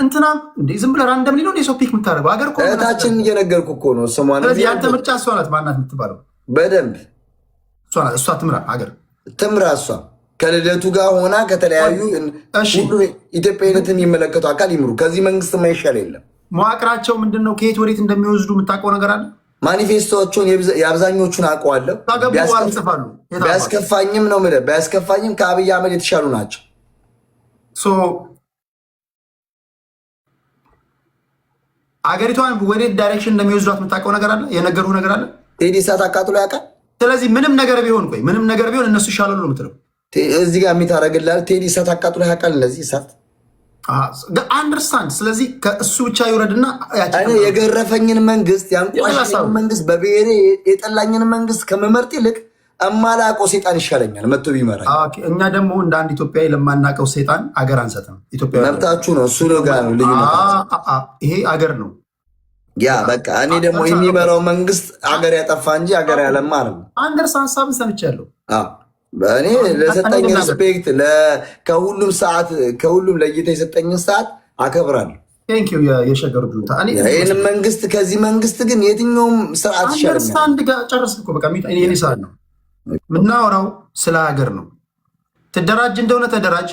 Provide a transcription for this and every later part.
እንትና እንዴ ዝም ብለህ ራንደም ሊሆን የሰው ፒክ የምታደርገው ሀገር እኮ እህታችን እየነገርኩ እኮ ነው። ስሟን ስለዚህ ያንተ ምርጫ እሷ ናት። ማናት የምትባለው? በደንብ እሷ ትምራ ሀገር ትምራ። እሷ ከልደቱ ጋር ሆና ከተለያዩ ሁሉ ኢትዮጵያዊነትን የሚመለከቱ አካል ይምሩ። ከዚህ መንግስት ማይሻል የለም። መዋቅራቸው ምንድን ነው? ከየት ወዴት እንደሚወስዱ የምታውቀው ነገር አለ? ማኒፌስቶዎቹን የአብዛኞቹን አውቀዋለሁ። ቢያስከፋኝም ነው የምልህ፣ ቢያስከፋኝም ከአብይ አህመድ የተሻሉ ናቸው። አገሪቷን ወዴት ዳይሬክሽን እንደሚወስዷት የምታውቀው ነገር አለ? የነገሩ ነገር አለ? ቴዲ እሳት አቃጥሎ ያውቃል። ስለዚህ ምንም ነገር ቢሆን ምንም ነገር ቢሆን እነሱ ይሻላሉ ነው የምትለው? እዚህ ጋር የሚታረግላል። ቴዲ እሳት አቃጥሎ ያውቃል። እነዚህ እሳት አንደርስታንድ። ስለዚህ ከእሱ ብቻ ይውረድና የገረፈኝን መንግስት ያንቋሸኝን መንግስት በብሔሬ የጠላኝን መንግስት ከመመርጥ ይልቅ እማላውቀው ሴጣን ይሻለኛል መጥቶ ቢመራ። እኛ ደግሞ እንደ አንድ ኢትዮጵያዊ ለማናውቀው ሴጣን አገር አንሰጥም። መብታችሁ ነው። እሱ ጋር ነው ልዩነት። ይሄ አገር ነው። ያ በቃ እኔ ደግሞ የሚመራው መንግስት አገር ያጠፋ እንጂ አገር ያለማ ነው። አንደርስ ሀሳብን ሰምቻለሁ። እኔ ለሰጠኝ ሪስፔክት ከሁሉም ሰዓት ከሁሉም ለይታ የሰጠኝን ሰዓት አከብራለሁ። የሸገሩ ጁንታ ይህን መንግስት ከዚህ መንግስት ግን የትኛውም ስርዓት ይሻለኛል። ጨርስ እኮ በቃ የኔ ሰዓት ነው። ምናወራው ስለ ሀገር ነው። ትደራጅ እንደሆነ ተደራጅ።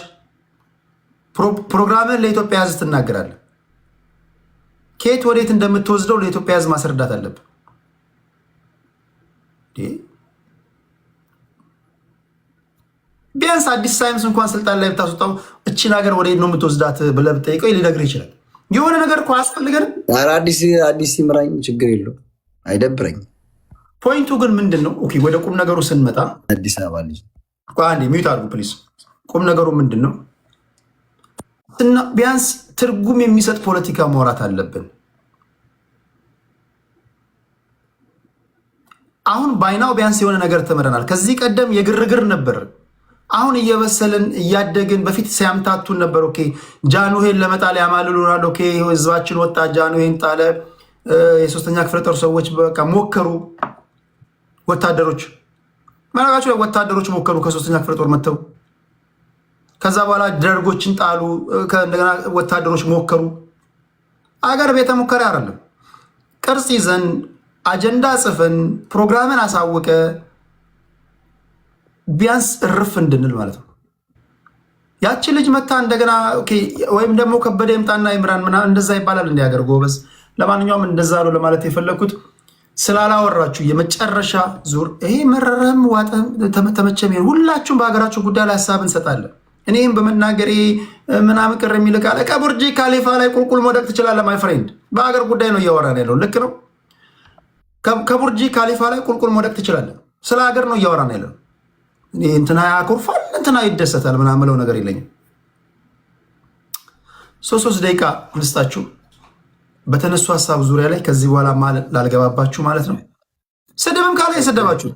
ፕሮግራምን ለኢትዮጵያ ሕዝብ ትናገራለህ። ከየት ወዴት እንደምትወስደው ለኢትዮጵያ ሕዝብ ማስረዳት አለብህ። ቢያንስ አዲስ ሳይንስ እንኳን ስልጣን ላይ ብታስወጣው እችን ሀገር ወዴት ነው የምትወስዳት ብለህ ብጠይቀው ሊነግርህ ይችላል። የሆነ ነገር እኮ አያስፈልገንም። አዲስ ይምራኝ፣ ችግር የለውም፣ አይደብረኝም። ፖይንቱ ግን ምንድን ነው? ወደ ቁም ነገሩ ስንመጣ አዲስ አበባ ልጅ አንዴ ሚዩት አድርጉ ፕሊዝ። ቁም ነገሩ ምንድን ነው? ቢያንስ ትርጉም የሚሰጥ ፖለቲካ ማውራት አለብን። አሁን ባይናው ቢያንስ የሆነ ነገር ተምረናል። ከዚህ ቀደም የግርግር ነበር። አሁን እየበሰልን እያደግን፣ በፊት ሲያምታቱን ነበር። ጃንሆይን ለመጣል ያማልሉናል። ህዝባችን ወጣ፣ ጃንሆይን ጣለ። የሶስተኛ ክፍለ ጦር ሰዎች በቃ ሞከሩ። ወታደሮች መናጋቸው ላይ ወታደሮች ሞከሩ ከሶስተኛ ክፍለ ጦር መጥተው። ከዛ በኋላ ደርጎችን ጣሉ። እንደገና ወታደሮች ሞከሩ። አገር ቤተ ሙከራ አይደለም። ቅርጽ ይዘን አጀንዳ ጽፈን ፕሮግራምን አሳውቀ ቢያንስ እርፍ እንድንል ማለት ነው። ያቺ ልጅ መታ እንደገና ወይም ደግሞ ከበደ ይምጣና ይምራን ምናምን እንደዛ ይባላል። እንዲያገር ጎበዝ። ለማንኛውም እንደዛ ነው ለማለት የፈለግኩት። ስላላወራችሁ የመጨረሻ ዙር ይሄ መረረም ዋጠም ተመቸም ሁላችሁም በሀገራችሁ ጉዳይ ላይ ሀሳብ እንሰጣለን። እኔም በመናገሬ ምናምን ቅር የሚል ካለ ከቡርጂ ካሊፋ ላይ ቁልቁል መውደቅ ትችላለህ። ማይ ፍሬንድ በሀገር ጉዳይ ነው እያወራን ያለው። ልክ ነው። ከቡርጂ ካሊፋ ላይ ቁልቁል መውደቅ ትችላለህ። ስለ ሀገር ነው እያወራን ያለው። እንትና ያኮርፋል እንትና ይደሰታል ምናምን ምለው ነገር የለኝም። 3 ደቂቃ ልስጣችሁ በተነሱ ሀሳብ ዙሪያ ላይ። ከዚህ በኋላ ላልገባባችሁ ማለት ነው። ስድብም ካለ የሰደባችሁ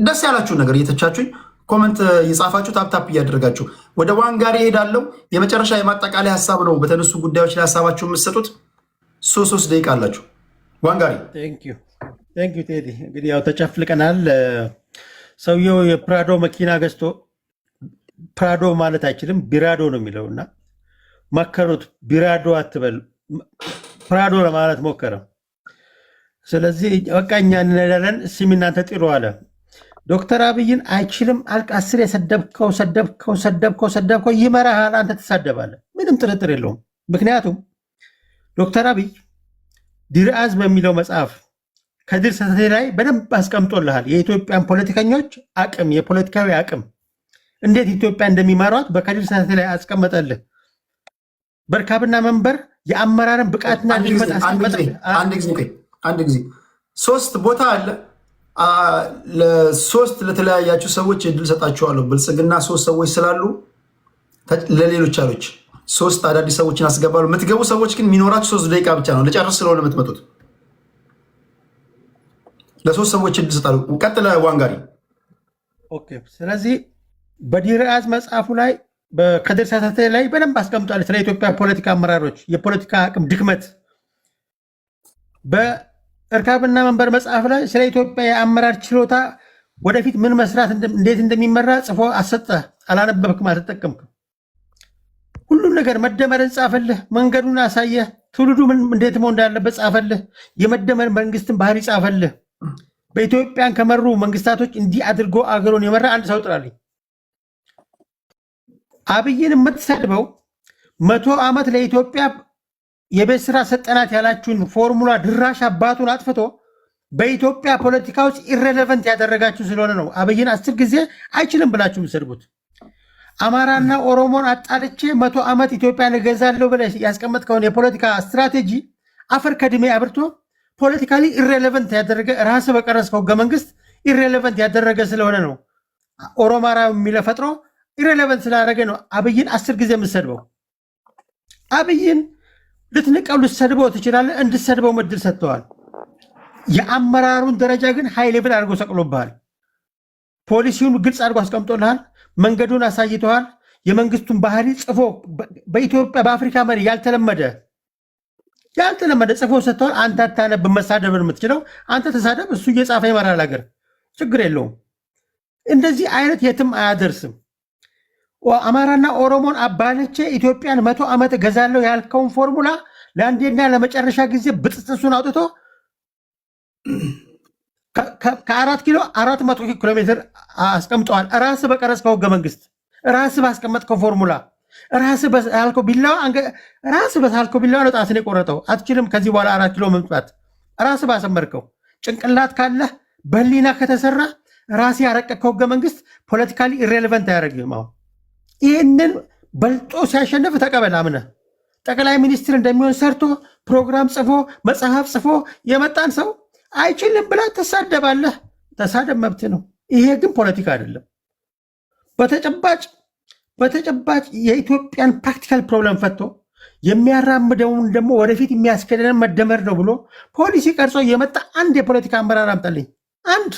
ደስ ያላችሁን ነገር እየተቻችሁኝ ኮመንት እየጻፋችሁ ታፕታፕ እያደረጋችሁ ወደ ዋንጋሪ እሄዳለሁ። የመጨረሻ የማጠቃላይ ሀሳብ ነው። በተነሱ ጉዳዮች ላይ ሀሳባችሁ የምትሰጡት 3 ደቂቃ አላችሁ። ዋንጋሪ ቴንክ ዩ ቴዲ። እንግዲህ ያው ተጨፍልቀናል። ሰውየው የፕራዶ መኪና ገዝቶ ፕራዶ ማለት አይችልም ቢራዶ ነው የሚለው እና መከሩት። ቢራዶ አትበል ፕራዶ ለማለት ሞከረ። ስለዚህ በቃ እኛ እንነዳለን ስም እናንተ ጥሩ አለ። ዶክተር አብይን አይችልም አልቅ 10 ሰደብከው ይመራሃል። አንተ ትሳደባለህ፣ ምንም ጥርጥር የለውም። ምክንያቱም ዶክተር አብይ ዲርአዝ በሚለው መጽሐፍ ከድር ሰተቴ ላይ በደንብ አስቀምጦልሃል። የኢትዮጵያን ፖለቲከኞች አቅም፣ የፖለቲካዊ አቅም እንዴት ኢትዮጵያ እንደሚመሯት በከድር ሰተቴ ላይ አስቀመጠልህ። በርካብና መንበር የአመራርን ብቃትና አንድ ጊዜ 3 ቦታ አለ። ለ3 ለተለያያችሁ ሰዎች እድል ሰጣችኋለሁ። ብልጽግና 3 ሰዎች ስላሉ ለሌሎች አሎች 3 አዳዲስ ሰዎችን አስገባሉ። የምትገቡ ሰዎች ግን የሚኖራችሁ 3 ደቂቃ ብቻ ነው። ለጨርስ ስለሆነ የምትመጡት ለ3 ሰዎች እድል ሰጣሉ። ቀጥለ ዋንጋሪ። ስለዚህ በዲርአዝ መጽሐፉ ላይ በከድር ሰተቴ ላይ በደንብ አስቀምጧል ስለ ኢትዮጵያ ፖለቲካ አመራሮች የፖለቲካ አቅም ድክመት። በእርካብና መንበር መጽሐፍ ላይ ስለ ኢትዮጵያ የአመራር ችሎታ ወደፊት ምን መስራት እንዴት እንደሚመራ ጽፎ አሰጠ። አላነበብክም፣ አልተጠቀምክም። ሁሉን ሁሉም ነገር መደመርን ጻፈልህ፣ መንገዱን አሳየህ፣ ትውልዱ ምን እንዴት መሆን እንዳለበት ጻፈልህ፣ የመደመር መንግስትን ባህሪ ጻፈልህ። በኢትዮጵያን ከመሩ መንግስታቶች እንዲህ አድርጎ አገሩን የመራ አንድ ሰው ጥራልኝ። አብይን የምትሰድበው 100 ዓመት ለኢትዮጵያ የቤት ስራ ሰጠናት ያላችሁን ፎርሙላ ድራሽ አባቱን አጥፍቶ በኢትዮጵያ ፖለቲካ ውስጥ ኢሬሌቨንት ያደረጋችሁ ስለሆነ ነው። አብይን 10 ጊዜ አይችልም ብላችሁ የምትሰድቡት። አማራና ኦሮሞን አጣልቼ 100 ዓመት ኢትዮጵያን እገዛለሁ ብለህ ያስቀመጥከውን የፖለቲካ ስትራቴጂ አፈር ከድሜ አብርቶ ፖለቲካሊ ኢሬሌቨንት ያደረገ ራስ በቀረስከው ህገ መንግስት ኢሬሌቨንት ያደረገ ስለሆነ ነው። ኦሮማራ የሚለው ፈጥሮ ኢሬሌቨንት ስላደረገ ነው አብይን 10 ጊዜ የምትሰድበው። አብይን ልትንቀው ልትሰድበው ትችላለህ። እንድትሰድበው ምድል ሰጥተዋል። የአመራሩን ደረጃ ግን ሃይ ሌቭል አድርጎ ሰቅሎብሃል። ፖሊሲውን ግልጽ አድርጎ አስቀምጦልሃል። መንገዱን አሳይተዋል። የመንግስቱን ባህሪ ጽፎ በኢትዮጵያ በአፍሪካ መሪ ያልተለመደ ጽፎ ሰጥተዋል። አንተ አታነብ መሳደብን የምትችለው አንተ ተሳደብ፣ እሱ እየጻፈ ይመራል ሀገር፣ ችግር የለውም። እንደዚህ አይነት የትም አያደርስም። አማራና ኦሮሞን አባለቼ ኢትዮጵያን 100 ዓመት እገዛለሁ ያልከውን ፎርሙላ ለአንዴና ለመጨረሻ ጊዜ ብጥስጥሱን አውጥቶ ከ4 ኪሎ 400 ኪሎ ሜትር አስቀምጠዋል። ራስ በቀረጽከው ህገ መንግስት፣ ራስ ባስቀመጥከው ፎርሙላ፣ ራስ ባልከው ቢላዋ ነው ጣትን የቆረጠው። አትችልም ከዚህ በኋላ 4 ኪሎ መምጣት። ራስ ባሰመርከው ጭንቅላት ካለህ በህሊና ከተሰራ ራስ ያረቀቅከው ህገ መንግስት ፖለቲካሊ ኢሬሌቨንት አያደርግም። አሁን ይህንን በልጦ ሲያሸንፍ ተቀበል አምነህ። ጠቅላይ ሚኒስትር እንደሚሆን ሰርቶ ፕሮግራም ጽፎ መጽሐፍ ጽፎ የመጣን ሰው አይችልም ብላ ተሳደባለህ። ተሳደብ፣ መብት ነው። ይሄ ግን ፖለቲካ አይደለም። በተጨባጭ የኢትዮጵያን ፕራክቲካል ፕሮብለም ፈቶ የሚያራምደውን ደግሞ ወደፊት የሚያስከደን መደመር ነው ብሎ ፖሊሲ ቀርጾ የመጣ አንድ የፖለቲካ አመራር አምጣልኝ። አንድ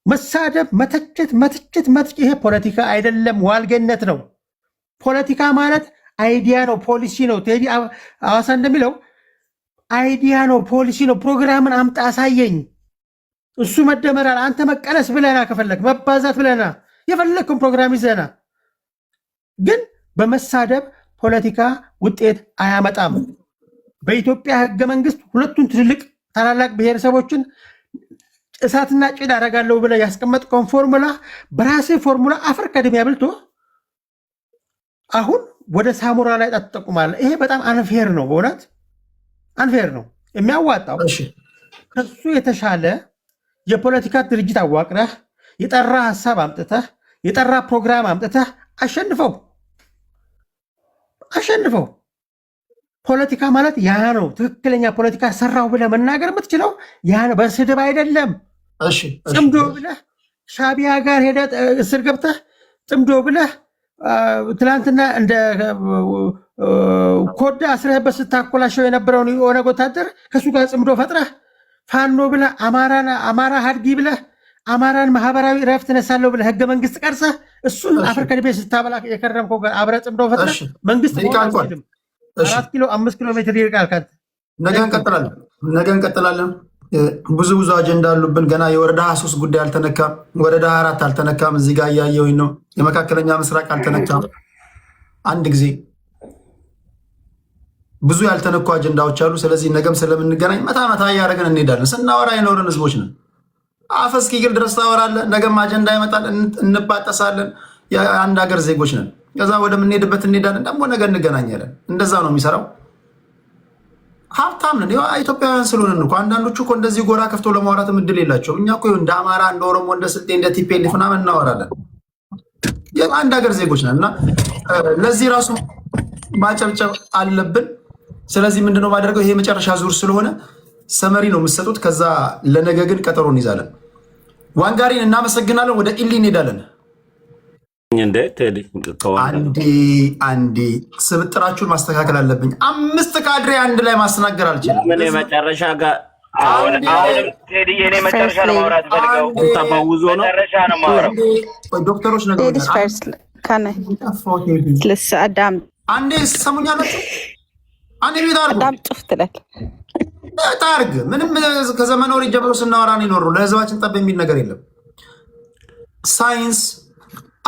መሳደብ፣ መተቸት፣ ይሄ ፖለቲካ አይደለም፣ ዋልገነት ነው። ፖለቲካ ማለት አይዲያ ነው፣ ፖሊሲ ነው። ቴዲ አዋሳ እንደሚለው አይዲያ ነው፣ ፖሊሲ ነው። ፕሮግራምን አምጣ አሳየኝ። እሱ መደመራል። አንተ መቀነስ ብለና፣ ከፈለግ መባዛት ብለና፣ የፈለግከውን ፕሮግራም ይዘና። ግን በመሳደብ ፖለቲካ ውጤት አያመጣም። በኢትዮጵያ ህገ መንግስት ሁለቱን ትልልቅ ታላላቅ ብሔረሰቦችን እሳትና ጭድ አደርጋለሁ ብለህ ያስቀመጥከውን ፎርሙላ በራስህ ፎርሙላ አፈር ከድሜ አብልቶ አሁን ወደ ሳሙራ ላይ ትጠቁማለህ። ይሄ በጣም አንፌር ነው፣ በእውነት አንፌር ነው። የሚያዋጣው ከሱ የተሻለ የፖለቲካ ድርጅት አዋቅረህ የጠራ ሀሳብ አምጥተህ የጠራ ፕሮግራም አምጥተህ አሸንፈው። ፖለቲካ ማለት ያ ነው። ትክክለኛ ፖለቲካ ሰራው ብለህ መናገር የምትችለው ያ ነው፣ በስድብ አይደለም። ጽምዶ ብለህ ሻቢያ ጋር ሄደህ እስር ገብተህ ጽምዶ ብለህ ትላንትና እንደ ኮዳ አስረህበት ስታኮላሸው የነበረውን የኦነግ ወታደር ከሱ ጋር ጽምዶ ፈጥረህ ፋኖ ብለህ አማራ ሀድጊ ብለህ አማራን ማህበራዊ ረፍት ነሳለሁ ብለህ ህገ መንግስት ቀርጸህ እሱን አፈር ከድሜ ስታበላ የከረምከው ጋር አብረህ ጽምዶ ፈጥረህ መንግስት 4 ኪሎ 5 ኪሎ ሜትር ይርቃል። ነገ እንቀጥላለን። ብዙ አጀንዳ አሉብን። ገና የወረዳ 23 ጉዳይ አልተነካም። ወረዳ 4 አልተነካም። እዚህ ጋር እያየሁኝ ነው። የመካከለኛ ምስራቅ አልተነካም። አንድ ጊዜ ብዙ ያልተነኩ አጀንዳዎች አሉ። ስለዚህ ነገም ስለምንገናኝ መታ እያደረግን እንሄዳለን። ስናወራ የኖረን ህዝቦች ነን። አፍ እስኪግል ድረስ ታወራለህ። ነገም አጀንዳ ይመጣል፣ እንባጠሳለን። የአንድ ሀገር ዜጎች ነን። ከዛ ወደምንሄድበት እንሄዳለን። ደግሞ ነገ እንገናኛለን። እንደዛ ነው የሚሰራው። ሀብታም ነን ኢትዮጵያውያን ስለሆንን እኮ። አንዳንዶቹ እኮ እንደዚህ ጎራ ከፍቶ ለማውራትም እድል የላቸውም። እኛ እኮ እንደ አማራ፣ እንደ ኦሮሞ፣ እንደ ስልጤ፣ እንደ ቲፒኤልኤፍ ምናምን እናወራለን። የአንድ ሀገር ዜጎች ነን እና ለዚህ ራሱ ማጨብጨብ አለብን። ስለዚህ ምንድነው ማድረገው? ይሄ የመጨረሻ ዙር ስለሆነ ሰመሪ ነው የምትሰጡት። ከዛ ለነገ ግን ቀጠሮ እንይዛለን። ዋንጋሪን እናመሰግናለን። ወደ ኢሊ እንሄዳለን። አንዴ ስብጥራችሁን ማስተካከል አለብኝ። 5 ካድሬ አንድ ላይ ማስተናገር አልችልም። ምን መጨረሻ ጋር አሁንም ቴዲ የኔ መጨረሻ ነው ማውራት ፈልገው ተባውዞ ነው መጨረሻ ነው ማውራት ዶክተሮች ነገር አንዴ ሰሙኛላችሁ። አንዴ ቢታርጉ ታርግ ምንም ከዘመነ ወሬ ጀምሮ ስናወራ ነው የኖረው። ለህዝባችን ጠብ የሚል ነገር የለም። ሳይንስ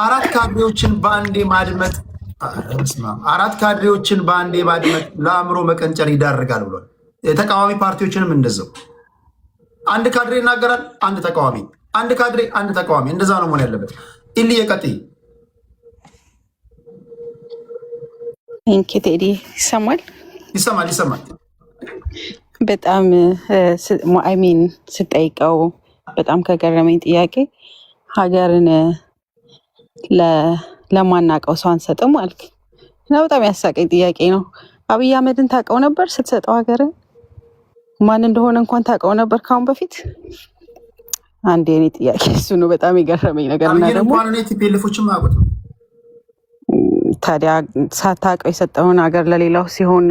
4 ካድሬዎችን በአንዴ ማድመጥ 4 ካድሬዎችን በአንዴ ባድመት ለአእምሮ መቀንጨር ይዳርጋል ብሏል። የተቃዋሚ ፓርቲዎችንም እንደዛው አንድ ካድሬ ይናገራል፣ አንድ ተቃዋሚ፣ አንድ ካድሬ፣ አንድ ተቃዋሚ። እንደዛ ነው መሆን ያለበት። ኢሊ የቀጥይ ቴዲ ይሰማል። በጣም አይሚን ስጠይቀው በጣም ከገረመኝ ጥያቄ ሀገርን ለማናቀው ሰው አንሰጥም አልክ እና በጣም ያሳቀኝ ጥያቄ ነው። አብይ አህመድን ታውቀው ነበር ስትሰጠው? ሀገርን ማን እንደሆነ እንኳን ታውቀው ነበር ካሁን በፊት? አንድ የኔ ጥያቄ እሱ ነው። በጣም የገረመኝ ነገር እና ደግሞ ታዲያ ሳታውቀው የሰጠውን ሀገር ለሌላው ሲሆን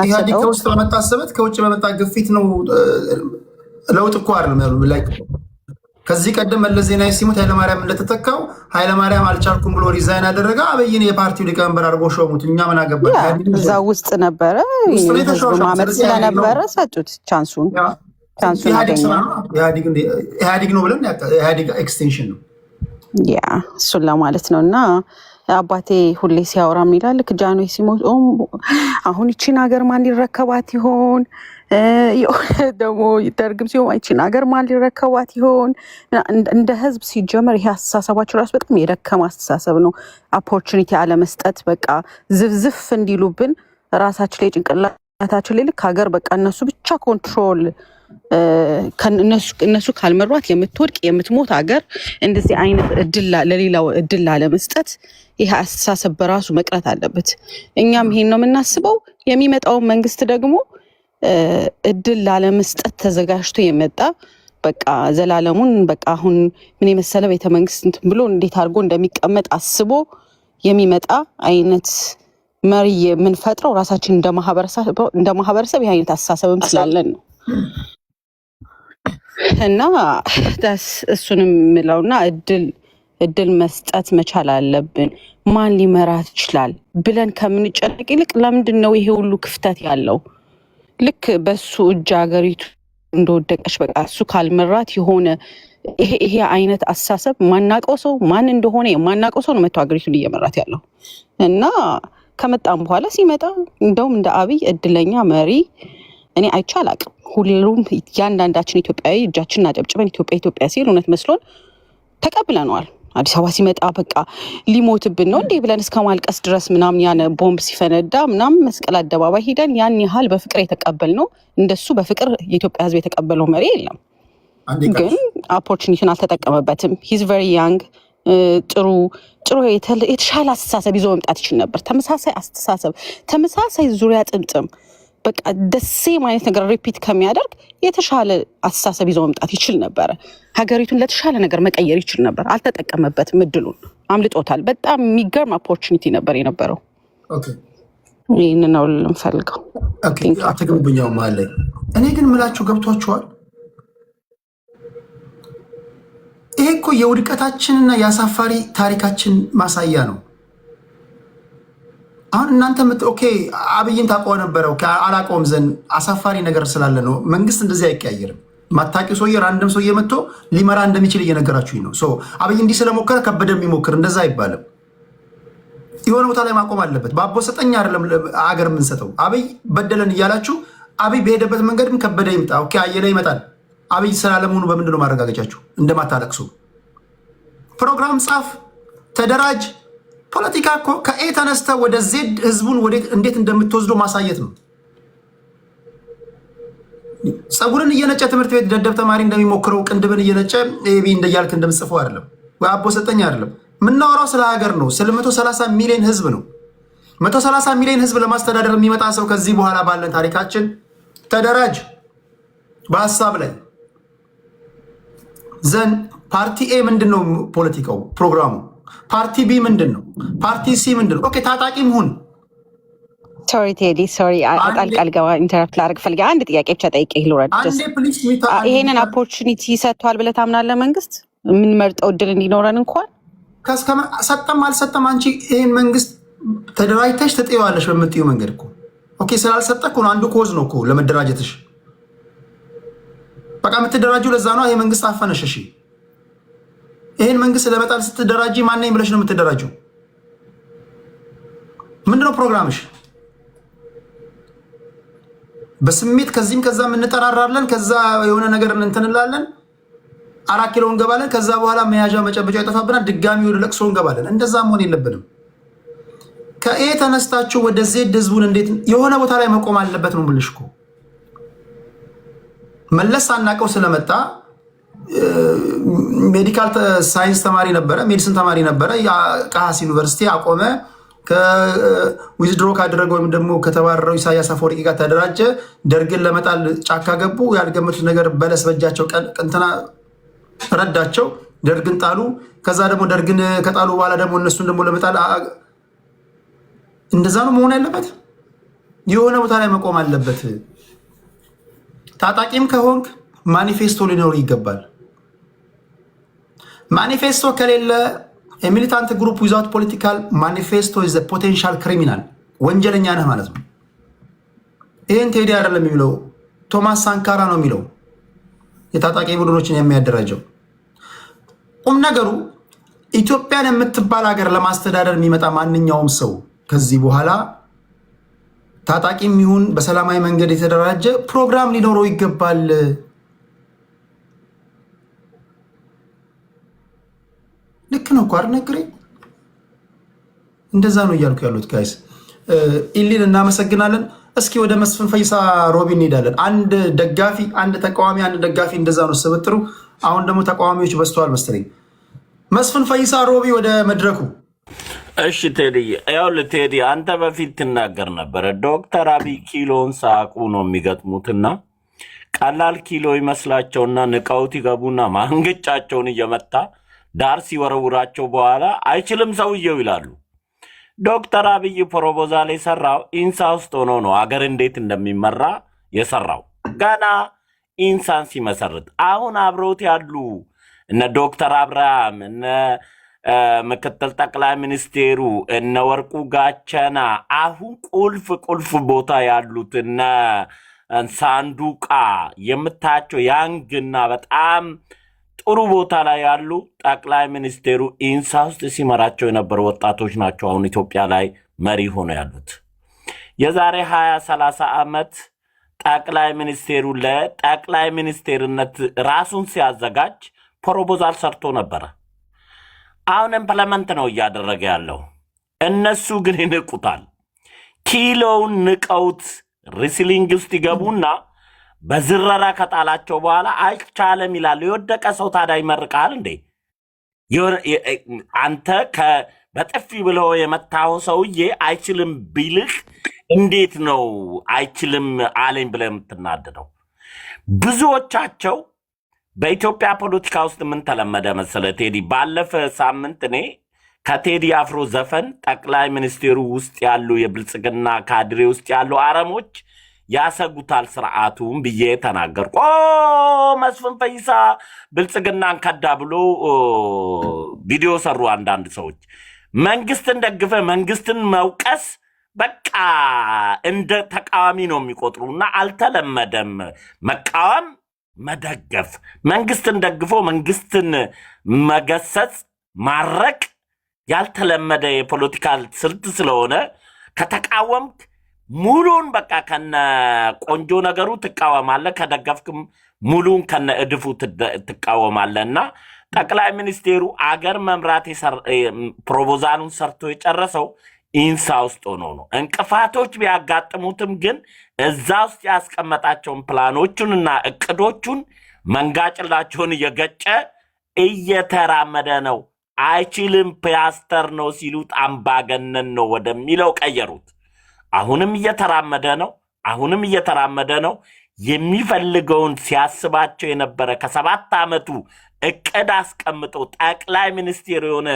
ኢህአዴግ ከውስጥ በመጣ ሰበት ከውጭ በመጣ ግፊት ነው። ለውጥ እኮ አይደለም ያሉ ላይ ከዚህ ቀደም መለስ ዜናዊ ሲሞት ኃይለማርያም እንደተተካው ኃይለማርያም አልቻልኩም ብሎ ሪዛይን ያደረገ አብይን የፓርቲው ሊቀመንበር አድርጎ ሾሙት። እኛ ምን አገባን? እዛ ውስጥ ነበረ ማመድ ስለነበረ ሰጡት ቻንሱን ኢህአዴግ ነው ብለን ኢህአዴግ ኤክስቴንሽን ነው ያ እሱን ለማለት ነው። እና አባቴ ሁሌ ሲያወራ ምን ይላል? ልክ ጃንሆይ ሲሞት አሁን ይቺን ሀገር ማን ሊረከባት ይሆን? ደግሞ ደርግም ሲሆን ይቺን ሀገር ማን ሊረከባት ይሆን? እንደ ህዝብ ሲጀመር ይሄ አስተሳሰባቸው ራሱ በጣም የደከመ አስተሳሰብ ነው። ኦፖርቹኒቲ አለመስጠት፣ በቃ ዝፍዝፍ እንዲሉብን ራሳችን ላይ ጭንቅላታችን ላይ ልክ ሀገር በቃ እነሱ ብቻ ኮንትሮል እነሱ ካልመሯት የምትወድቅ የምትሞት ሀገር እንደዚህ አይነት ለሌላው እድል ላለመስጠት ይህ አስተሳሰብ በራሱ መቅረት አለበት። እኛም ይሄን ነው የምናስበው። የሚመጣው መንግስት ደግሞ እድል ላለመስጠት ተዘጋጅቶ የመጣ በቃ ዘላለሙን በቃ አሁን ምን የመሰለ ቤተመንግስት እንትን ብሎ እንዴት አድርጎ እንደሚቀመጥ አስቦ የሚመጣ አይነት መሪ የምንፈጥረው ራሳችን እንደ ማህበረሰብ ይህ አይነት አስተሳሰብም ስላለን ነው። እና እሱንም የምለውና እድል መስጠት መቻል አለብን። ማን ሊመራት ይችላል ብለን ከምንጨነቅ ይልቅ ለምንድን ነው ይሄ ሁሉ ክፍተት ያለው? ልክ በሱ እጅ ሀገሪቱ እንደወደቀች በቃ እሱ ካልመራት የሆነ ይሄ አይነት አስተሳሰብ ማናቀው ሰው ማን እንደሆነ የማናቀው ሰው ነው መጥቶ ሀገሪቱን እየመራት ያለው። እና ከመጣም በኋላ ሲመጣ እንደውም እንደ አብይ እድለኛ መሪ እኔ አይቼ አላቅም። ሁሉም እያንዳንዳችን ኢትዮጵያዊ እጃችንን አጨብጭበን ኢትዮጵያ ሲል እውነት መስሎን ተቀብለነዋል። አዲስ አበባ ሲመጣ በቃ ሊሞትብን ነው እንዴ ብለን እስከ ማልቀስ ድረስ ምናምን ያን ቦምብ ሲፈነዳ ምናምን መስቀል አደባባይ ሄደን ያን ያህል በፍቅር የተቀበልነው እንደሱ በፍቅር የኢትዮጵያ ሕዝብ የተቀበለው መሪ የለም። ግን ኦፖርቹኒቲን አልተጠቀመበትም። ሂዝ ቨሪ ያንግ። ጥሩ የተሻለ አስተሳሰብ ይዞ መምጣት ይችል ነበር። ተመሳሳይ አስተሳሰብ፣ ተመሳሳይ ዙሪያ ጥምጥም በቃ ደሴም አይነት ነገር ሪፒት ከሚያደርግ የተሻለ አስተሳሰብ ይዞ መምጣት ይችል ነበረ። ሀገሪቱን ለተሻለ ነገር መቀየር ይችል ነበር። አልተጠቀመበትም። እድሉን አምልጦታል። በጣም የሚገርም ኦፖርቹኒቲ ነበር የነበረው። ይህን ነው ልንፈልገው። አትግቡብኛው ማለኝ። እኔ ግን ምላችሁ ገብቷችኋል? ይሄ እኮ የውድቀታችንና የአሳፋሪ ታሪካችን ማሳያ ነው። አሁን እናንተ አብይን ታውቀው ነበረ አላውቀውም ዘንድ አሳፋሪ ነገር ስላለ ነው። መንግስት እንደዚህ አይቀያየርም። ማታቂው ሰውዬ ራንደም ሰውዬ መጥቶ ሊመራ እንደሚችል እየነገራችሁኝ ነው። አብይ እንዲህ ስለሞከረ ከበደ የሚሞክር እንደዛ አይባልም። የሆነ ቦታ ላይ ማቆም አለበት። በአቦ ሰጠኛ አይደለም አገር የምንሰጠው። አብይ በደለን እያላችሁ አብይ በሄደበት መንገድም ከበደ ይምጣ አየለ ይመጣል። አብይ ስላለመሆኑ በምንድን ነው ማረጋገጫችሁ? እንደማታለቅሱ ፕሮግራም ጻፍ፣ ተደራጅ። ፖለቲካ እኮ ከኤ ተነስተ ወደ ዜድ ህዝቡን እንዴት እንደምትወስዶ ማሳየት ነው። ፀጉርን እየነጨ ትምህርት ቤት ደደብ ተማሪ እንደሚሞክረው ቅንድብን እየነጨ ቢ እንደያልክ እንደምጽፈው አይደለም ወይ አቦ ሰጠኝ አይደለም። የምናወራው ስለ ሀገር ነው። ስለ 130 ሚሊዮን ህዝብ ነው። 130 ሚሊዮን ህዝብ ለማስተዳደር የሚመጣ ሰው ከዚህ በኋላ ባለን ታሪካችን ተደራጅ በሀሳብ ላይ ዘን ፓርቲ ኤ ምንድን ነው ፖለቲካው ፕሮግራሙ? ፓርቲ ቢ ምንድን ነው? ፓርቲ ሲ ምንድን ነው? ኦኬ ታጣቂም ሁን። ሶሪ ቴዲ ሶሪ ጣልቃ ልገባ ኢንተራፕት ላደርግ ፈልጌ አንድ ጥያቄ ብቻ ጠይቄ ልውረድ። ይሄንን ኦፖርቹኒቲ ሰጥቷል ብለህ ታምናለህ? መንግስት የምንመርጠው እድል እንዲኖረን እንኳን ሰጠም አልሰጠም አንቺ ይህን መንግስት ተደራጅተሽ ትጥይዋለሽ በምትዩ መንገድ እኮ ኦኬ ስላልሰጠ እኮ ነው። አንዱ ኮዝ ነው እኮ ለመደራጀትሽ። በቃ የምትደራጁ ለዛ ነው። ይሄ መንግስት አፈነሽ። እሺ ይህን መንግስት ለመጣል ስትደራጂ ማነኝ ብለሽ ነው የምትደራጁ? ምንድነው ፕሮግራምሽ? በስሜት ከዚህም ከዛም እንጠራራለን። ከዛ የሆነ ነገር እንትንላለን። 4 ኪሎ እንገባለን። ከዛ በኋላ መያዣ መጨበጫ ይጠፋብናል። ድጋሚ ወደ ለቅሶ እንገባለን። እንደዛ መሆን የለብንም። ከኤ ተነስታችሁ ወደ ዜድ ህዝቡን እንዴት የሆነ ቦታ ላይ መቆም አለበት ነው የምልሽ እኮ። መለስ አናቀው ስለመጣ ሜዲካል ሳይንስ ተማሪ ነበረ፣ ሜዲሲን ተማሪ ነበረ። ቃስ ዩኒቨርሲቲ አቆመ። ከዊዝድሮ ካደረገ ወይም ደግሞ ከተባረረው ኢሳያስ አፈወርቂ ጋር ተደራጀ። ደርግን ለመጣል ጫካ ገቡ። ያልገመቱት ነገር በለስ በጃቸው ቀንትና ረዳቸው። ደርግን ጣሉ። ከዛ ደግሞ ደርግን ከጣሉ በኋላ ደግሞ እነሱን ደግሞ ለመጣል እንደዛ ነው መሆን ያለበት። የሆነ ቦታ ላይ መቆም አለበት። ታጣቂም ከሆንክ ማኒፌስቶ ሊኖር ይገባል። ማኒፌስቶ ከሌለ የሚሊታንት ግሩፕ ዊዛውት ፖለቲካል ማኒፌስቶ ኢዝ ፖቴንሻል ክሪሚናል፣ ወንጀለኛ ነህ ማለት ነው። ይህን ቴዲ አይደለም የሚለው ቶማስ ሳንካራ ነው የሚለው፣ የታጣቂ ቡድኖችን የሚያደራጀው። ቁም ነገሩ ኢትዮጵያን የምትባል ሀገር ለማስተዳደር የሚመጣ ማንኛውም ሰው ከዚህ በኋላ ታጣቂም ይሁን በሰላማዊ መንገድ የተደራጀ ፕሮግራም ሊኖረው ይገባል። ልክ ነው እኮ አይደል? ነግሬ እንደዛ ነው እያልኩ ያሉት ጋይስ። ኢሊን እናመሰግናለን። እስኪ ወደ መስፍን ፈይሳ ሮቢ እንሄዳለን። አንድ ደጋፊ፣ አንድ ተቃዋሚ፣ አንድ ደጋፊ፣ እንደዛ ነው ስብጥሩ። አሁን ደግሞ ተቃዋሚዎች በዝተዋል መሰለኝ። መስፍን ፈይሳ ሮቢ ወደ መድረኩ። እሺ ቴዲ፣ ይኸውልህ ቴዲ፣ አንተ በፊት ትናገር ነበረ ዶክተር አብይ ኪሎን ሳቁ ነው የሚገጥሙትና ቀላል ኪሎ ይመስላቸውና ንቀውት ይገቡና ማንገጫቸውን እየመታ ዳር ሲወረውራቸው በኋላ አይችልም ሰውየው ይላሉ። ዶክተር አብይ ፕሮፖዛል የሰራው ኢንሳ ውስጥ ሆኖ ነው አገር እንዴት እንደሚመራ የሰራው ገና ኢንሳን ሲመሰርት። አሁን አብረውት ያሉ እነ ዶክተር አብርሃም እነ ምክትል ጠቅላይ ሚኒስቴሩ እነ ወርቁ ጋቸና አሁን ቁልፍ ቦታ ያሉት እነ ሳንዱቃ የምታያቸው ያንግና በጣም ጥሩ ቦታ ላይ ያሉ ጠቅላይ ሚኒስቴሩ ኢንሳ ውስጥ ሲመራቸው የነበሩ ወጣቶች ናቸው። አሁን ኢትዮጵያ ላይ መሪ ሆኖ ያሉት። የዛሬ 20-30 ዓመት ጠቅላይ ሚኒስቴሩ ለጠቅላይ ሚኒስቴርነት ራሱን ሲያዘጋጅ ፕሮፖዛል ሰርቶ ነበረ። አሁን ኢምፕለመንት ነው እያደረገ ያለው። እነሱ ግን ይንቁታል። ኪሎውን ንቀውት ሪስሊንግ ውስጥ ይገቡና በዝረራ ከጣላቸው በኋላ አይቻለም ይላሉ። የወደቀ ሰው ታዲያ ይመርቃል እንዴ? አንተ በጥፊ ብለው የመታው ሰውዬ አይችልም ቢልህ እንዴት ነው አይችልም አለኝ ብለህ የምትናደደው? ብዙዎቻቸው በኢትዮጵያ ፖለቲካ ውስጥ ምን ተለመደ መሰለ ቴዲ? ባለፈ ሳምንት እኔ ከቴዲ አፍሮ ዘፈን ጠቅላይ ሚኒስቴሩ ውስጥ ያሉ የብልጽግና ካድሬ ውስጥ ያሉ አረሞች ያሰጉታል ስርዓቱን ብዬ ተናገርኩ። መስፍን ፈይሳ ብልጽግናን ከዳ ብሎ ቪዲዮ ሰሩ አንዳንድ ሰዎች። መንግስትን ደግፈ መንግስትን መውቀስ በቃ እንደ ተቃዋሚ ነው የሚቆጥሩና አልተለመደም። መቃወም፣ መደገፍ፣ መንግስትን ደግፎ መንግስትን መገሰጽ፣ ማረቅ ያልተለመደ የፖለቲካል ስልት ስለሆነ ከተቃወምክ ሙሉን በቃ ከነ ቆንጆ ነገሩ ትቃወማለህ፣ ከደገፍክም ሙሉን ከነ እድፉ ትቃወማለህ። እና ጠቅላይ ሚኒስቴሩ አገር መምራት ፕሮፖዛሉን ሰርቶ የጨረሰው ኢንሳ ውስጥ ሆኖ ነው። እንቅፋቶች ቢያጋጥሙትም ግን እዛ ውስጥ ያስቀመጣቸውን ፕላኖቹንና እቅዶቹን መንጋጭላቸውን እየገጨ እየተራመደ ነው። አይችልም ፓስተር ነው ሲሉት አምባገነን ነው ወደሚለው ቀየሩት። አሁንም እየተራመደ ነው። የሚፈልገውን ሲያስባቸው የነበረ ከ7 ዓመቱ እቅድ አስቀምጦ ጠቅላይ ሚኒስቴር የሆነ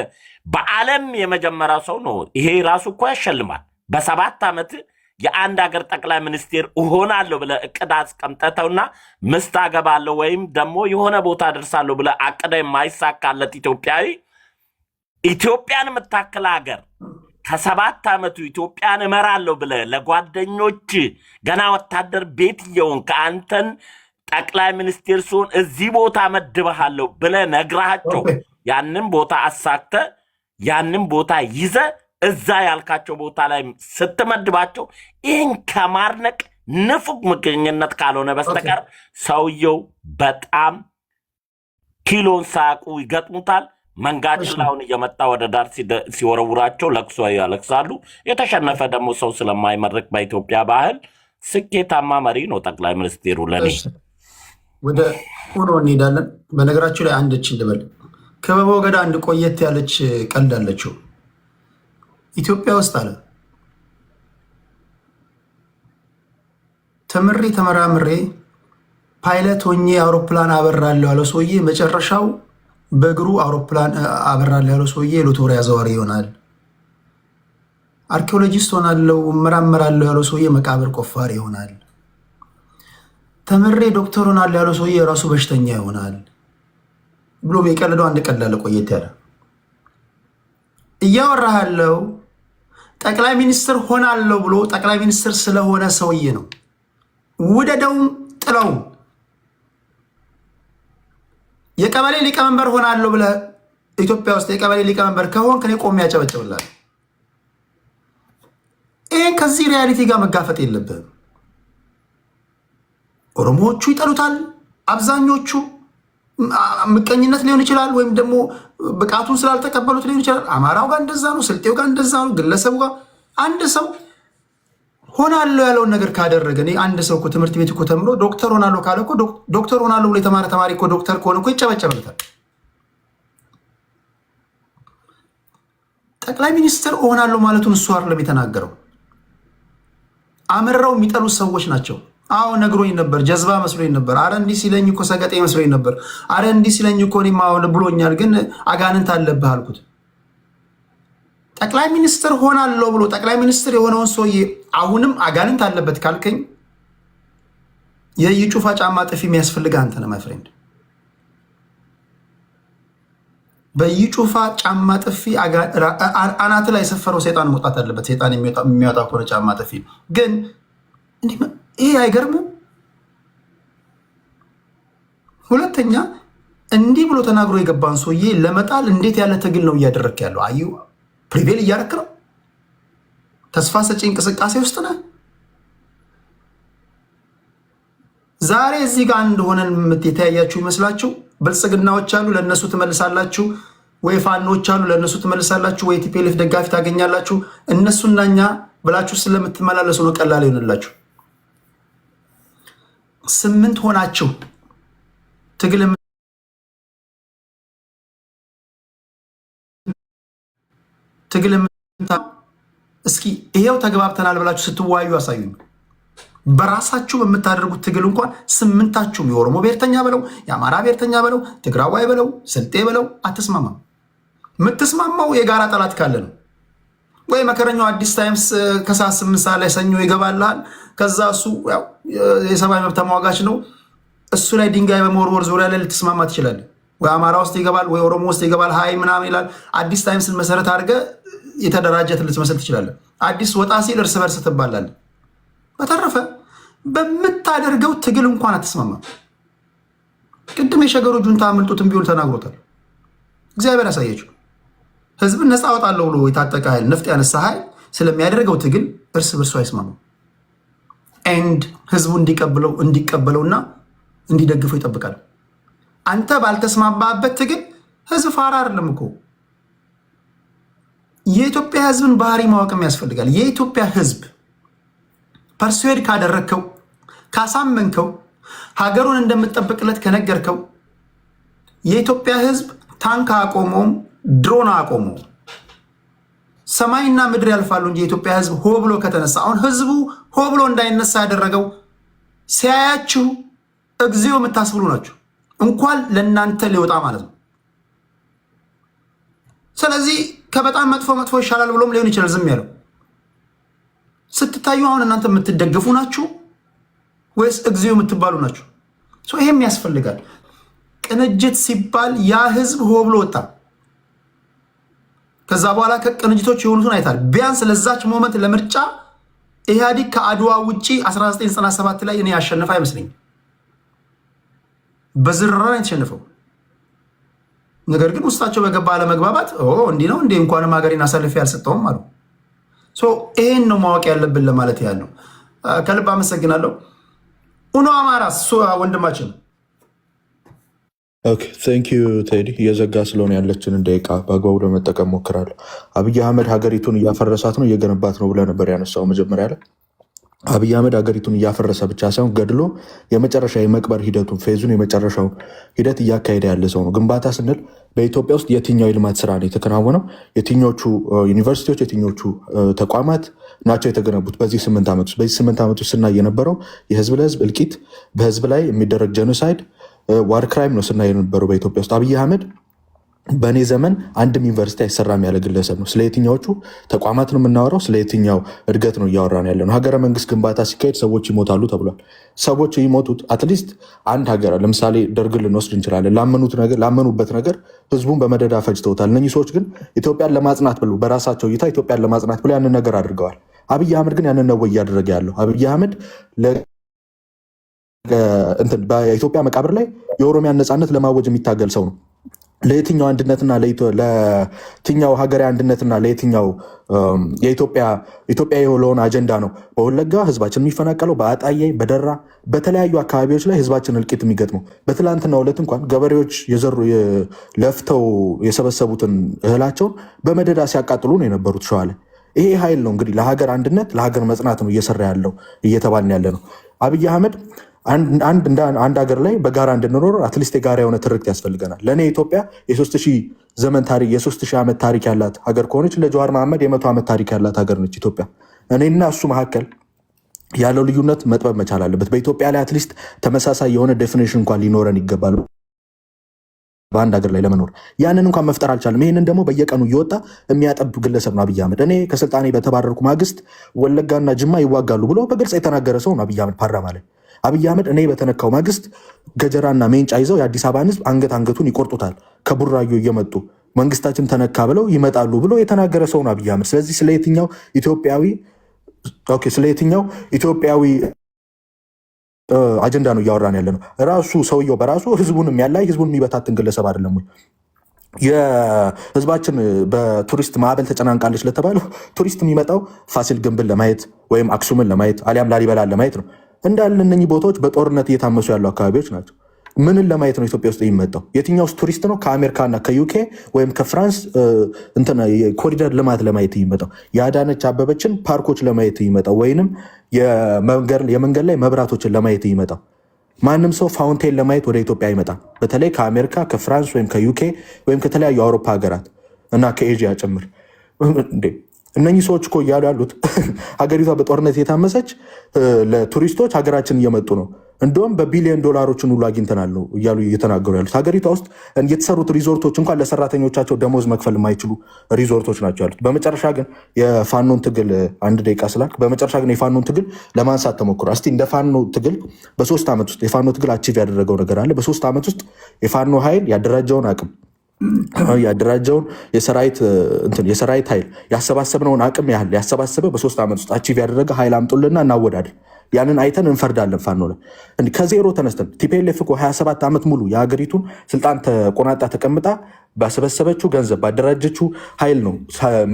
በዓለም የመጀመሪያ ሰው ነው። ይሄ ራሱ እኮ ያሸልማል። በ7 ዓመት የአንድ ሀገር ጠቅላይ ሚኒስቴር እሆናለሁ ብለህ እቅድ አስቀምጠተውና ምስት አገባለሁ ወይም ደግሞ የሆነ ቦታ ደርሳለሁ ብለህ አቅደ የማይሳካለት ኢትዮጵያዊ ኢትዮጵያን የምታክል ሀገር ከ7 ዓመቱ ኢትዮጵያን እመራለሁ ብለህ ለጓደኞች ገና ወታደር ቤት እየሆንክ ከአንተን ጠቅላይ ሚኒስቴር ሲሆን እዚህ ቦታ መድበሃለሁ ብለህ ነግራቸው ያንን ቦታ አሳክተ ያንን ቦታ ይዘ እዛ ያልካቸው ቦታ ላይ ስትመድባቸው ይህን ከማርነቅ ንፉግ ምቀኝነት ካልሆነ በስተቀር ሰውየው በጣም ኪሎን ሳያውቁ ይገጥሙታል። መንጋጭላውን እየመጣ ወደ ዳር ሲወረውራቸው ለቅሶ ያለቅሳሉ። የተሸነፈ ደግሞ ሰው ስለማይመርቅ በኢትዮጵያ ባህል ስኬታማ መሪ ነው ጠቅላይ ሚኒስትሩ። ለኔ ወደ ሆኖ እንሄዳለን። በነገራችሁ ላይ አንድች እንድበል ከበቦ ገዳ አንድ ቆየት ያለች ቀልድ አለችው። ኢትዮጵያ ውስጥ አለ ተምሬ ተመራምሬ ፓይለት ሆኜ አውሮፕላን አበራለሁ ያለው ሰውዬ መጨረሻው በእግሩ አውሮፕላን አበራለሁ ያለው ሰውዬ ሎቶሪ አዘዋሪ ይሆናል። አርኪኦሎጂስት ሆናለሁ እመራመራለሁ ያለው ሰውዬ መቃብር ቆፋሪ ይሆናል። ተምሬ ዶክተር ሆናለሁ ያለው ሰውዬ የራሱ በሽተኛ ይሆናል ብሎ የቀለደው አንድ ቀላል ቆየት ያለ እያወራህ ያለው ጠቅላይ ሚኒስትር ሆናለሁ ብሎ ጠቅላይ ሚኒስትር ስለሆነ ሰውዬ ነው። ውደደውም ጥለው የቀበሌ ሊቀመንበር ሆናለሁ ብለህ ኢትዮጵያ ውስጥ የቀበሌ ሊቀመንበር ከሆንክ እኔ ቆሜ ያጨበጭብልሃል። ይህን ከዚህ ሪያሊቲ ጋር መጋፈጥ የለብህም። ኦሮሞዎቹ ይጠሉታል። አብዛኞቹ ምቀኝነት ሊሆን ይችላል፣ ወይም ደግሞ ብቃቱን ስላልተቀበሉት ሊሆን ይችላል። አማራው ጋር እንደዛ ነው፣ ስልጤው ጋር እንደዛ ነው። ግለሰቡ ጋር አንድ ሰው ሆናለሁ ያለውን ነገር ካደረገ አንድ ሰው እኮ ትምህርት ቤት እኮ ተምሮ ዶክተር ሆናለሁ ካለ እኮ ዶክተር ሆናለሁ ብሎ የተማረ ተማሪ እኮ ዶክተር ከሆነ እኮ ይጨበጨበለታል። ጠቅላይ ሚኒስትር ሆናለሁ ማለቱን እሱ አይደለም የተናገረው። አምረው የሚጠሉት ሰዎች ናቸው። አዎ ነግሮኝ ነበር፣ ጀዝባ መስሎኝ ነበር። አረ እንዲህ ሲለኝ እኮ ሰገጤ መስሎኝ ነበር። አረ እንዲህ ሲለኝ እኮ እኔማ ብሎኛል፣ ግን አጋንንት አለብህ አልኩት። ጠቅላይ ሚኒስትር ሆናለሁ ብሎ ጠቅላይ ሚኒስትር የሆነውን ሰውዬ አሁንም አጋንንት አለበት ካልከኝ የኢዩ ጩፋ ጫማ ጥፊ የሚያስፈልግ አንተ ነህ ማይ ፍሬንድ። በኢዩ ጩፋ ጫማ ጥፊ አናት ላይ የሰፈረው ሰይጣን መውጣት አለበት። ሰይጣን የሚወጣ ከሆነ ጫማ ጥፊ ግን ይሄ አይገርምም? ሁለተኛ እንዲህ ብሎ ተናግሮ የገባን ሰውዬ ለመጣል እንዴት ያለ ትግል ነው እያደረክ ያለው? አዩ ፕሪቬል እያደረክ ነው። ተስፋ ሰጪ እንቅስቃሴ ውስጥ ነህ። ዛሬ እዚህ ጋር እንደሆነን የተያያችሁ ይመስላችሁ? ብልጽግናዎች አሉ፣ ለእነሱ ትመልሳላችሁ፣ ወይ ፋኖች አሉ፣ ለእነሱ ትመልሳላችሁ፣ ወይ ቲፒኤልኤፍ ደጋፊ ታገኛላችሁ። እነሱና እኛ ብላችሁ ስለምትመላለሱ ነው ቀላል ይሆንላችሁ። 8 ሆናችሁ ትግል እስኪ ይሄው ተግባብተናል ብላችሁ ስትወያዩ አሳዩኝ። በራሳችሁ በምታደርጉት ትግል እንኳን 8ታችሁም የኦሮሞ ብሔርተኛ በለው የአማራ ብሔርተኛ በለው ትግራዋይ በለው ስልጤ በለው አትስማማም። የምትስማማው የጋራ ጠላት ካለ ነው። ወይ መከረኛው አዲስ ታይምስ ከሰዓት 8 ሰዓት ላይ ሰኞ ይገባልሃል። ከዛ እሱ የሰብአዊ መብት ተሟጋች ነው። እሱ ላይ ድንጋይ በመወርወር ዙሪያ ላይ ልትስማማ ትችላለህ። ወይ አማራ ውስጥ ይገባል፣ ወይ ኦሮሞ ውስጥ ይገባል፣ ሀይ ምናምን ይላል። አዲስ ታይምስን መሰረት አድርገህ የተደራጀት ልትመስል ትችላለህ። አዲስ ወጣ ሲል እርስ በርስ ትባላለህ። በተረፈ በምታደርገው ትግል እንኳን አትስማማም። ቅድም የሸገሩ ጁንታ አምልጡትን ቢሆን ተናግሮታል። እግዚአብሔር ያሳየችው ህዝብን ነፃ አወጣለሁ ብሎ የታጠቀ ኃይል ነፍጥ ያነሳ ኃይል ስለሚያደርገው ትግል እርስ በርሱ አይስማማም። ኤንድ ህዝቡ እንዲቀበለውና እንዲደግፈው ይጠብቃል። አንተ ባልተስማማበት ትግል ህዝብ ፋራ አይደለም እኮ። የኢትዮጵያ ህዝብን ባህሪ ማወቅም ያስፈልጋል። የኢትዮጵያ ህዝብ ፐርሱዌድ ካደረግከው፣ ካሳመንከው፣ ሀገሩን እንደምትጠብቅለት ከነገርከው የኢትዮጵያ ህዝብ ታንክ አቆመውም ድሮን አቆመው። ሰማይና ምድር ያልፋሉ እንጂ የኢትዮጵያ ህዝብ ሆ ብሎ ከተነሳ፣ አሁን ህዝቡ ሆ ብሎ እንዳይነሳ ያደረገው ሲያያችሁ እግዚኦ የምታስብሉ ናችሁ። እንኳን ለእናንተ ሊወጣ ማለት ነው። ስለዚህ ከበጣም መጥፎ ይሻላል ብሎም ሊሆን ይችላል ዝም ያለው። ስትታዩ አሁን እናንተ የምትደገፉ ናችሁ ወይስ እግዚኦ የምትባሉ ናችሁ? ይሄም ያስፈልጋል። ቅንጅት ሲባል ያ ህዝብ ሆ ብሎ ወጣ። ከዛ በኋላ ከቅንጅቶች የሆኑትን አይታል። ቢያንስ ለዛች ሞመንት ለምርጫ ኢህአዲግ ከአድዋ ውጪ 1997 ላይ እኔ ያሸነፈ አይመስለኝም። በዝረራ የተሸነፈው ነገር ግን ውስጣቸው በገባ አለመግባባት እንዲህ ነው እንዴ እንኳንም ሀገሬን አሳልፌ አልሰጠውም አሉ። ይሄን ነው ማወቅ ያለብን ለማለት ያለው። ከልብ አመሰግናለሁ። ኡኖ አማራ ወንድማችን ቴንክ ዩ ቴዲ። እየዘጋ ስለሆነ ያለችንን ደቂቃ በአግባቡ ለመጠቀም ሞክራለሁ። አብይ አህመድ ሀገሪቱን እያፈረሳት ነው እየገነባት ነው ብለህ ነበር ያነሳው መጀመሪያ ላይ። አብይ አህመድ ሀገሪቱን እያፈረሰ ብቻ ሳይሆን ገድሎ የመጨረሻ የመቅበር ሂደቱን ፌዙን የመጨረሻው ሂደት እያካሄደ ያለ ሰው ነው። ግንባታ ስንል በኢትዮጵያ ውስጥ የትኛው የልማት ስራ ነው የተከናወነው? የትኞቹ ዩኒቨርሲቲዎች፣ የትኞቹ ተቋማት ናቸው የተገነቡት? በዚህ 8 ዓመት ውስጥ በዚህ 8 ዓመት ውስጥ ስናይ የነበረው የህዝብ ለህዝብ እልቂት፣ በህዝብ ላይ የሚደረግ ጄኖሳይድ፣ ዋር ክራይም ነው ስናይ የነበረው በኢትዮጵያ ውስጥ። አብይ አህመድ በእኔ ዘመን አንድም ዩኒቨርሲቲ አይሰራም ያለ ግለሰብ ነው። ስለ የትኛዎቹ ተቋማት ነው የምናወራው? ስለ የትኛው እድገት ነው እያወራን ያለ ነው? ሀገረ መንግስት ግንባታ ሲካሄድ ሰዎች ይሞታሉ ተብሏል። ሰዎች ይሞቱት አትሊስት አንድ ሀገር ለምሳሌ ደርግን ልንወስድ እንችላለን። ላመኑበት ነገር ህዝቡን በመደዳ ፈጅተውታል። እነኚህ ሰዎች ግን ኢትዮጵያን ለማጽናት ብለው በራሳቸው እይታ ኢትዮጵያን ለማጽናት ብለው ያንን ነገር አድርገዋል። አብይ አህመድ ግን ያንን ነው እያደረገ ያለው። አብይ አህመድ በኢትዮጵያ መቃብር ላይ የኦሮሚያን ነፃነት ለማወጅ የሚታገል ሰው ነው። ለየትኛው አንድነትና ለየትኛው ሀገራዊ አንድነትና ለየትኛው የኢትዮጵያ የሆነውን አጀንዳ ነው በወለጋ ህዝባችን የሚፈናቀለው? በአጣዬ፣ በደራ፣ በተለያዩ አካባቢዎች ላይ ህዝባችን እልቂት የሚገጥመው። በትላንትናው ዕለት እንኳን ገበሬዎች ለፍተው የሰበሰቡትን እህላቸውን በመደዳ ሲያቃጥሉ ነው የነበሩት ሸዋ ላይ። ይሄ ኃይል ነው እንግዲህ ለሀገር አንድነት ለሀገር መጽናት ነው እየሰራ ያለው እየተባልን ያለ ነው። አብይ አህመድ አንድ ሀገር ላይ በጋራ እንድንኖር አትሊስት የጋራ የሆነ ትርክት ያስፈልገናል። ለእኔ ኢትዮጵያ የ3000 ዓመት ታሪክ ያላት ሀገር ከሆነች ለጀዋር መሐመድ የ100 ዓመት ታሪክ ያላት ሀገር ነች ኢትዮጵያ። እኔና እሱ መካከል ያለው ልዩነት መጥበብ መቻል አለበት። በኢትዮጵያ ላይ አትሊስት ተመሳሳይ የሆነ ዴፊኒሽን እንኳን ሊኖረን ይገባል በአንድ ሀገር ላይ ለመኖር። ያንን እንኳን መፍጠር አልቻለም። ይህንን ደግሞ በየቀኑ እየወጣ የሚያጠብ ግለሰብ ነው አብይ አህመድ። እኔ ከስልጣኔ በተባረርኩ ማግስት ወለጋና ጅማ ይዋጋሉ ብሎ በግልጽ የተናገረ ሰው ነው አብይ አህመድ ፓርላማ ላይ። አብይ አህመድ እኔ በተነካው ማግስት ገጀራና ሜንጫ ይዘው የአዲስ አበባን ህዝብ አንገቱን ይቆርጡታል፣ ከቡራዩ እየመጡ መንግስታችን ተነካ ብለው ይመጣሉ ብሎ የተናገረ ሰው ነው አብይ አህመድ። ስለዚህ ስለ የትኛው ኢትዮጵያዊ አጀንዳ ነው እያወራን ያለ ነው? ራሱ ሰውየው በራሱ ህዝቡን የሚያላይ ህዝቡን የሚበታትን ግለሰብ አይደለም ወይ? የህዝባችን በቱሪስት ማዕበል ተጨናንቃለች ለተባለው ቱሪስት የሚመጣው ፋሲል ግንብን ለማየት ወይም አክሱምን ለማየት አሊያም ላሊበላን ለማየት ነው። እንዳለ እነኚህ ቦታዎች በጦርነት እየታመሱ ያሉ አካባቢዎች ናቸው። ምንን ለማየት ነው ኢትዮጵያ ውስጥ የሚመጣው? የትኛውስ ቱሪስት ነው ከአሜሪካና ከዩኬ ወይም ከፍራንስ ኮሪደር ልማት ለማየት የሚመጣው? የአዳነች አበበችን ፓርኮች ለማየት የሚመጣው ወይንም የመንገድ ላይ መብራቶችን ለማየት የሚመጣው? ማንም ሰው ፋውንቴን ለማየት ወደ ኢትዮጵያ አይመጣም። በተለይ ከአሜሪካ፣ ከፍራንስ ወይም ከዩኬ ወይም ከተለያዩ አውሮፓ ሀገራት እና ከኤዥያ ጭምር። እነኚህ ሰዎች እኮ እያሉ ያሉት ሀገሪቷ በጦርነት የታመሰች ለቱሪስቶች ሀገራችን እየመጡ ነው፣ እንዲሁም በቢሊዮን ዶላሮችን ሁሉ አግኝተናል ነው እያሉ እየተናገሩ ያሉት። ሀገሪቷ ውስጥ የተሰሩት ሪዞርቶች እንኳን ለሰራተኞቻቸው ደሞዝ መክፈል የማይችሉ ሪዞርቶች ናቸው ያሉት። በመጨረሻ ግን የፋኖን ትግል አንድ ደቂቃ ስላልክ፣ በመጨረሻ ግን የፋኖን ትግል ለማንሳት ተሞክሯል። እስቲ እንደ ፋኖ ትግል በ3 ዓመት ውስጥ የፋኖ ትግል አቺቭ ያደረገው ነገር አለ? በ3 ዓመት ውስጥ የፋኖ ኃይል ያደራጀውን አቅም ያደራጀውን የሰራዊት ኃይል ያሰባሰብነውን አቅም ያህል ያሰባሰበ በ3 ዓመት ውስጥ አቺቭ ያደረገ ኃይል አምጡልና እናወዳድር። ያንን አይተን እንፈርዳለን። ፋኖ ላይ ከዜሮ ተነስተን ቲፒኤልኤፍ እኮ 27 ዓመት ሙሉ የሀገሪቱን ስልጣን ተቆናጣ ተቀምጣ ባሰበሰበችው ገንዘብ ባደራጀችው ኃይል ነው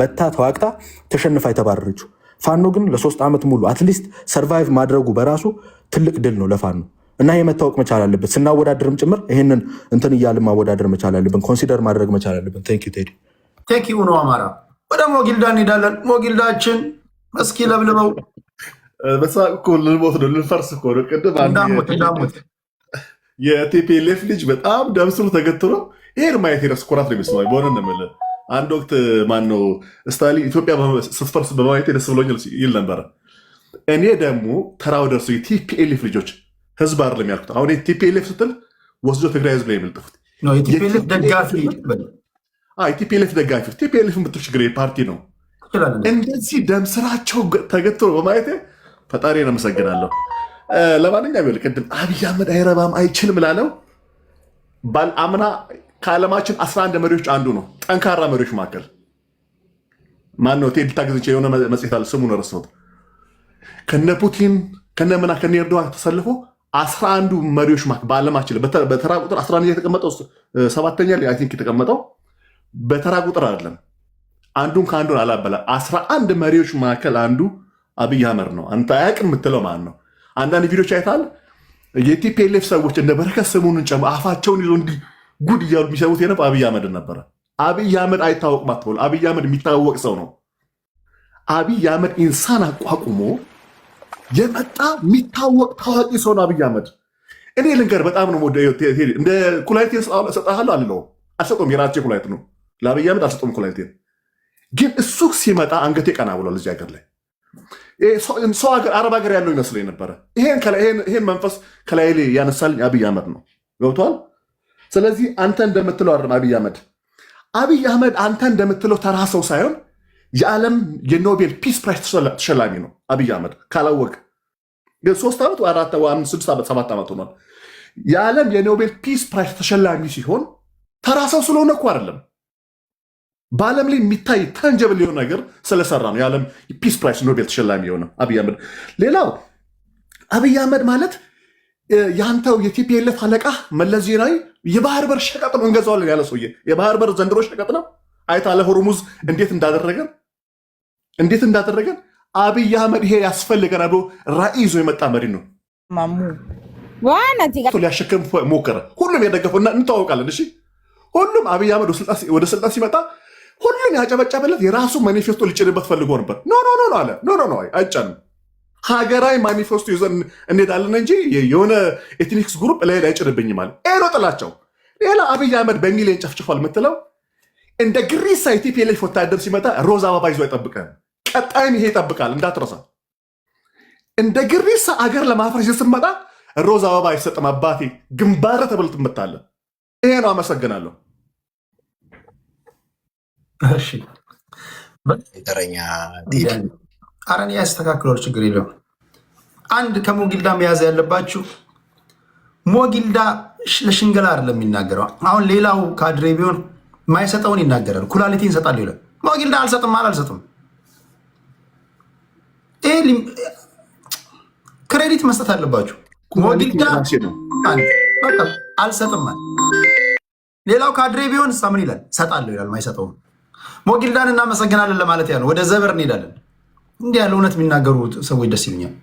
መታ ተዋግታ ተሸንፋ የተባረረችው። ፋኖ ግን ለ3 ዓመት ሙሉ አትሊስት ሰርቫይቭ ማድረጉ በራሱ ትልቅ ድል ነው ለፋኖ። እና ይሄ መታወቅ መቻል አለበት። ስናወዳድርም ጭምር ይህንን እያልን ማወዳደር መቻል አለብን፣ ኮንሲደር ማድረግ መቻል አለብን። ቴንክ ዩ ቴዲ። ቴንክ ዩ ነው አማራ። ወደ ሞጊልዳ እንሄዳለን። ሞጊልዳችን እስኪ ለብልበው። በሳቅ እኮ ልንሞት ነው፣ ልንፈርስ እኮ ነው። ቅድም እንዳሞት የቲፒኤልኤፍ ልጅ በጣም ደምስሩ ተገትሮ ይሄን ማየት የራስ ኩራት ነው የሚሰማኝ። በሆነ እንምል አንድ ወቅት ማነው ስታሊን ኢትዮጵያ ስትፈርስ በማየት ደስ ብሎኛል ይል ነበረ። እኔ ደግሞ ተራው ደርሶ የቲፒኤልኤፍ ልጆች ህዝብ አይደለም ያልኩት። አሁን ቲፒኤልኤፍ ስትል ወስዶ ትግራይ ህዝብ ላይ የሚልጥፉት የቲፒኤልኤፍ ደጋፊ ቲፒኤልኤፍ ደጋፊ ቲፒኤልኤፍ ምትል ችግር ፓርቲ ነው። እንደዚህ ደም ስራቸው ተገትሮ በማየት ፈጣሪን አመሰግናለሁ። ለማንኛውም ይኸውልህ ቅድም አብይ አህመድ አይረባም አይችልም ላለው አምና ከዓለማችን 11 መሪዎች አንዱ ነው። ጠንካራ መሪዎች መካከል ማነው? ቴዲ ታገዝቼ የሆነ መጽሔት አለ፣ ስሙን ረሳሁት። ከነ ፑቲን ከነ ኤርዶዋን ተሰልፎ 11ዱ መሪዎች በዓለማችን በተራ ቁጥር 11 የተቀመጠው 7ኛ ላይ አይ ቲንክ የተቀመጠው በተራ ቁጥር አይደለም። አንዱን ከአንዱን አላበላ 11 መሪዎች መካከል አንዱ አብይ አህመድ ነው። አንተ አያውቅም የምትለው ማን ነው? አንዳንድ ቪዲዮች አይታል። የቲፒኤልኤፍ ሰዎች እንደ በረከት ስምኦንን ጨምሮ አፋቸውን ይዞ እንዲህ ጉድ እያሉ የሚሰሙት የነበ አብይ አህመድ ነበረ። አብይ አህመድ አይታወቅም አትበሉ። አብይ አህመድ የሚታወቅ ሰው ነው። አብይ አህመድ ኢንሳን አቋቁሞ የመጣ የሚታወቅ ታዋቂ ሰው ነው አብይ አህመድ። እኔ ልንገር በጣም ነው እንደ ኩላሊቴን ሰጣለሁ አልለውም፣ አልሰጠውም። የራሴ ኩላሊት ነው። ለአብይ አህመድ አልሰጠውም ኩላሊቴን። ግን እሱ ሲመጣ አንገቴ ቀና ብሏል። እዚህ ሀገር ላይ ሰው ሀገር አረብ ሀገር ያለው ይመስለኝ ነበረ። ይሄን መንፈስ ከላይ ያነሳልኝ አብይ አህመድ ነው። ገብቷል። ስለዚህ አንተ እንደምትለው አይደለም አብይ አህመድ አንተ እንደምትለው ተራ ሰው ሳይሆን የዓለም የኖቤል ፒስ ፕራይስ ተሸላሚ ነው አብይ አህመድ። ካላወቅ 3 ዓመት 4 5 6 ዓመት 7 ዓመት ሆኗል። የዓለም የኖቤል ፒስ ፕራይስ ተሸላሚ ሲሆን ተራ ሰው ስለሆነ እኮ አይደለም። በዓለም ላይ የሚታይ ታንጀብል የሆነ ነገር ስለሰራ ነው የዓለም ፒስ ፕራይስ ኖቤል ተሸላሚ የሆነ አብይ አህመድ። ሌላው አብይ አህመድ ማለት የአንተው የቲፒኤልኤፍ አለቃ መለስ ዜናዊ የባህር በር ሸቀጥ ነው እንገዛዋለን ያለ ሰውዬ የባህር በር ዘንድሮ ሸቀጥ ነው። አይታለ ሆርሙዝ እንዴት እንዳደረገን አብይ አህመድ ይሄ ያስፈልገናል ብሎ ራዕይ ይዞ የመጣ መሪ ነው። ሊያሸክም ሞከረ። ሁሉም የደገፈው እና እንተዋወቃለን። እሺ ሁሉም አብይ አህመድ ወደ ስልጣን ሲመጣ ሁሉም ያጨበጨበለት የራሱ ማኒፌስቶ ሊጭንበት ፈልጎ ነበር። ኖ አለ። ኖ አይጫንም። ሀገራዊ ማኒፌስቶ ይዘን እንሄዳለን እንጂ የሆነ ኤትኒክስ ግሩፕ ላይ አይጭንብኝም አለ። ይሄ ነው ጥላቸው። ሌላ አብይ አህመድ በሚሊዮን ጨፍጭፏል የምትለው እንደ ግሪሳ የቲፒኤልኤፍ ወታደር ሲመጣ ሮዝ አበባ ይዞ አይጠብቅም። ቀጣይም ይሄ ይጠብቃል እንዳትረሳ። እንደ ግሪሳ አገር ለማፍረስ ስትመጣ ሮዝ አበባ አይሰጥም አባቴ፣ ግንባር ተብሎ ትመታለህ። ይሄ ነው። አመሰግናለሁ። እሺ አረን ያስተካክሏል፣ ችግር የለውም። አንድ ከሞጊልዳ መያዝ ያለባችሁ ሞጊልዳ ለሽንገላ አይደለም የሚናገረው። አሁን ሌላው ካድሬ ቢሆን ማይሰጠውን ይናገራል። ኩላሊቲን ይሰጣል ይላል። ሞጊልዳ አልሰጥም አልሰጥም። ክሬዲት መስጠት አለባችሁ። ሞጊልዳ አልሰጥም። ሌላው ካድሬ ቢሆን ምን ይላል? ሰጣለሁ ይላል። ማይሰጠውን ሞጊልዳን እናመሰግናለን ለማለት ያለው ወደ ዘበር እንሄዳለን። እንዲህ ያለ እውነት የሚናገሩ ሰዎች ደስ ይሉኛል።